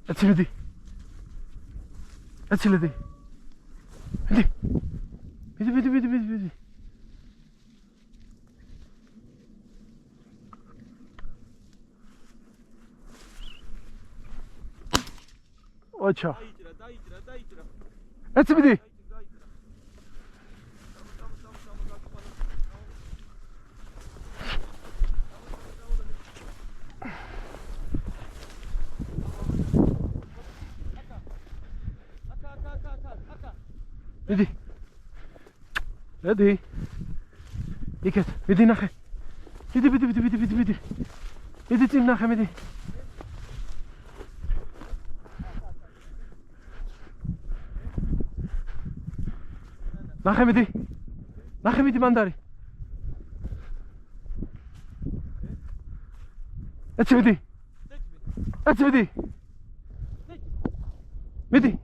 Etsmedi. Etsiledi. Hadi. Bidi. Oça. Etmedi. Vedi. Vedi. İket. Vedi nahe. Vedi. Vedi tim nahe vedi. Nahe vedi. Nahe vedi mandari. Vedi. Vedi. Vedi.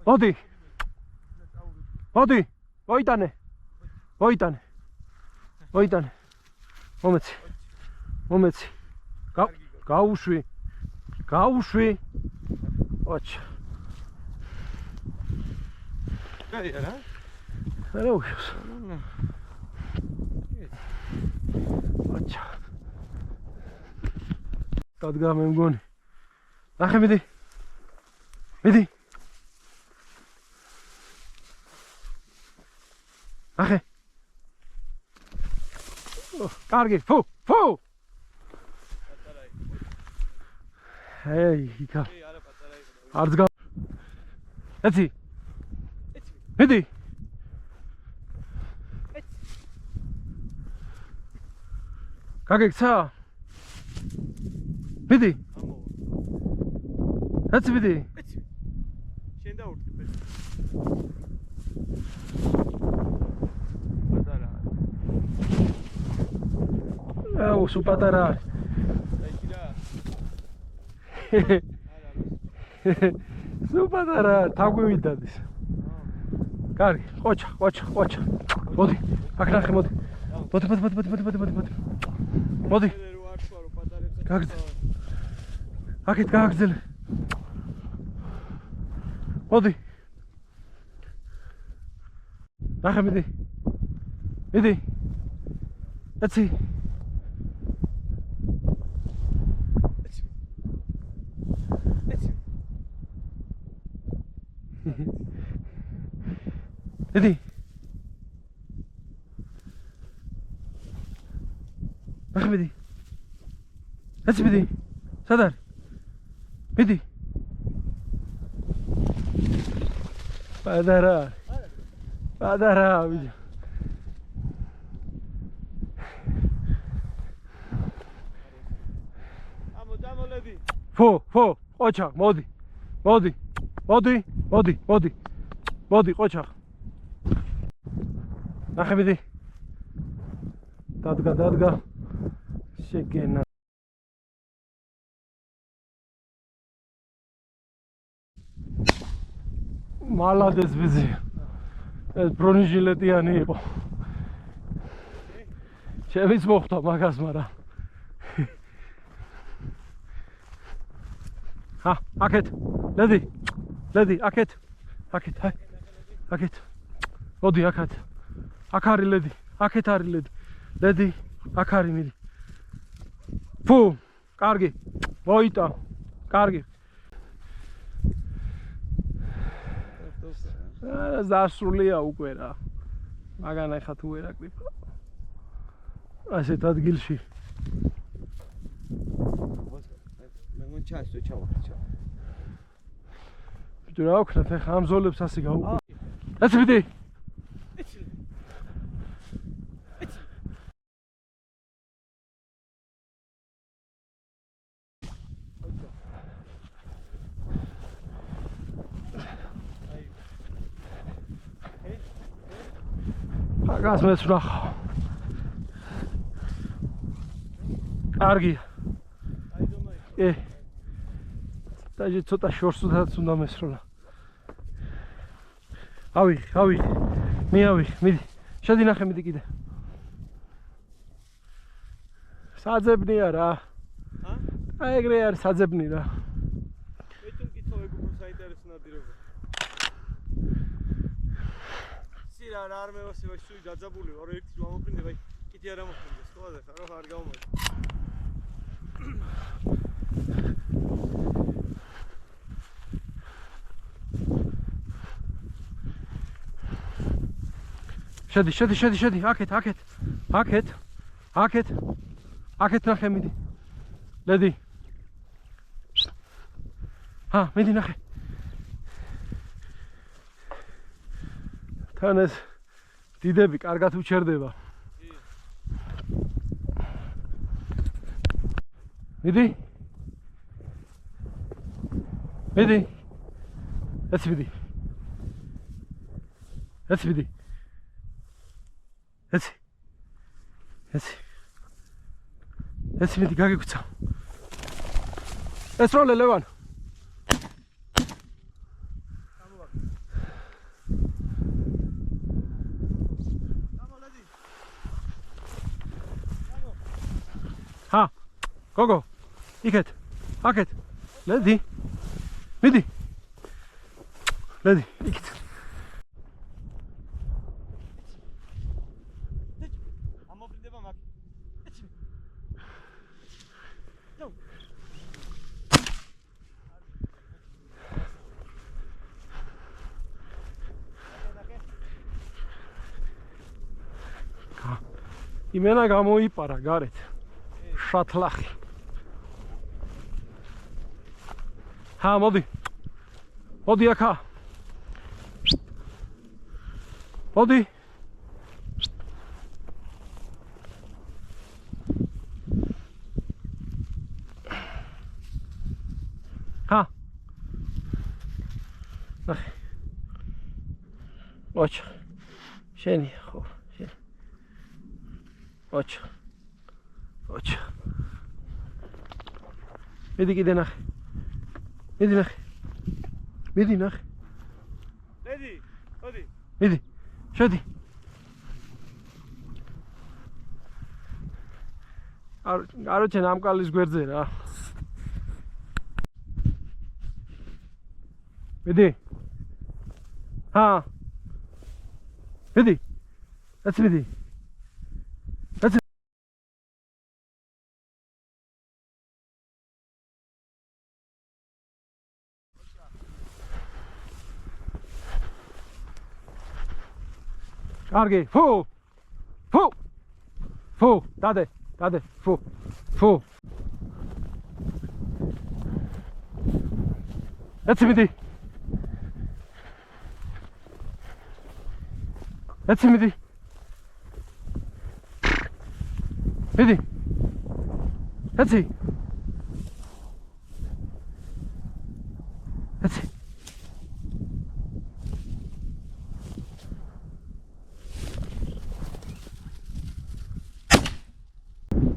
Modi. Voitane. Momeci. Gaushvi. Oç. Ne okuyorsun? Oç. Kadga memgoni. Nahe midi. Nahe. Kargi. Fu. Hey, ika. Arzga. Etsi. Midi. Kageksa. Midi. Etsi midi. Şimdi orta. Oh, su patara. Su patara, tagu vidadis. Kargi, qocha. Modi, aknaxe modi. Modi. Gagzel. Akit gagzel. Modi. Nahe midi. Etsi. Vedi. Nahe midi. Etsi midi. Sadar. Midi. Padara. Fu. Ocha. Modi. Qocha. Nahe midi. Dadga. Shekena. Malades bizi. Broniжилეტიანი იყო. Შევის მოხდა მაგას, მაგრამ. Aket. Ledi, aket. Modi, aket. Akari ledi. Aket ari ledi. Ledi, akari midi. Fu, kargi. Voita. Kargi. Zasrულია უკვე რა. მაგან ახლა თუ ვერ აკრიფა. ასეთ ადგილში. მე მონ ჩასო ჩავახჩა. ბიჭო რა ვქნათ ახლა ამ ზოლებს ასე გავუყო. ასე ვიდი. Agaz mesra. Kargi. Daži ცოტა შორსუდაც უნდა მესროლა. ავი. მიდი. შედი ნახე მიდი კიდე. საძებნია რა. აი ეგრე არის საძებნი რა. მე თუ მკითხავ ეგ უფრო საინტერესო ნადირობა. სი რა არ მევასება სული დაძაბული ვარ ერთის მომოფრინდება კითი არ ამოფრინდეს ხო და ხარო არ გამომაქვს. შედი, აქეთ ნახე მიდი. ლედი. მიდი ნახე. თან ეს დიდები კარგად უჩერდება. მიდი. ეცი მიდი. ეცი მიდი გაგიგვცა. ეს როლე ლევან. გოგო. იქეთ. აქეთ. ლედი. მიდი. ლედი, იქით. ამოფრინდება მაგ. იმენა გამოიპარა გარეთ. შათლახი. მოდი აქა. მოდი. ნახე. ოჩ. შენი ხო, შენი. ოჩ. მიდი კიდე ნახე. მიდი ნახე. ლედი, მოდი. მიდი. შედი. კაროჩე ნამკალის გვერდზე რა. მიდი. მიდი. ეს მიდი. კარგი, ფუ, დადე, ფუ. ეცი მიდი. მიდი. ეცი.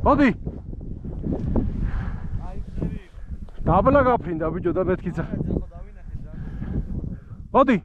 მოდი. დაბლა გაფრინდა ბიჭო და მეთქიცა. მოდი.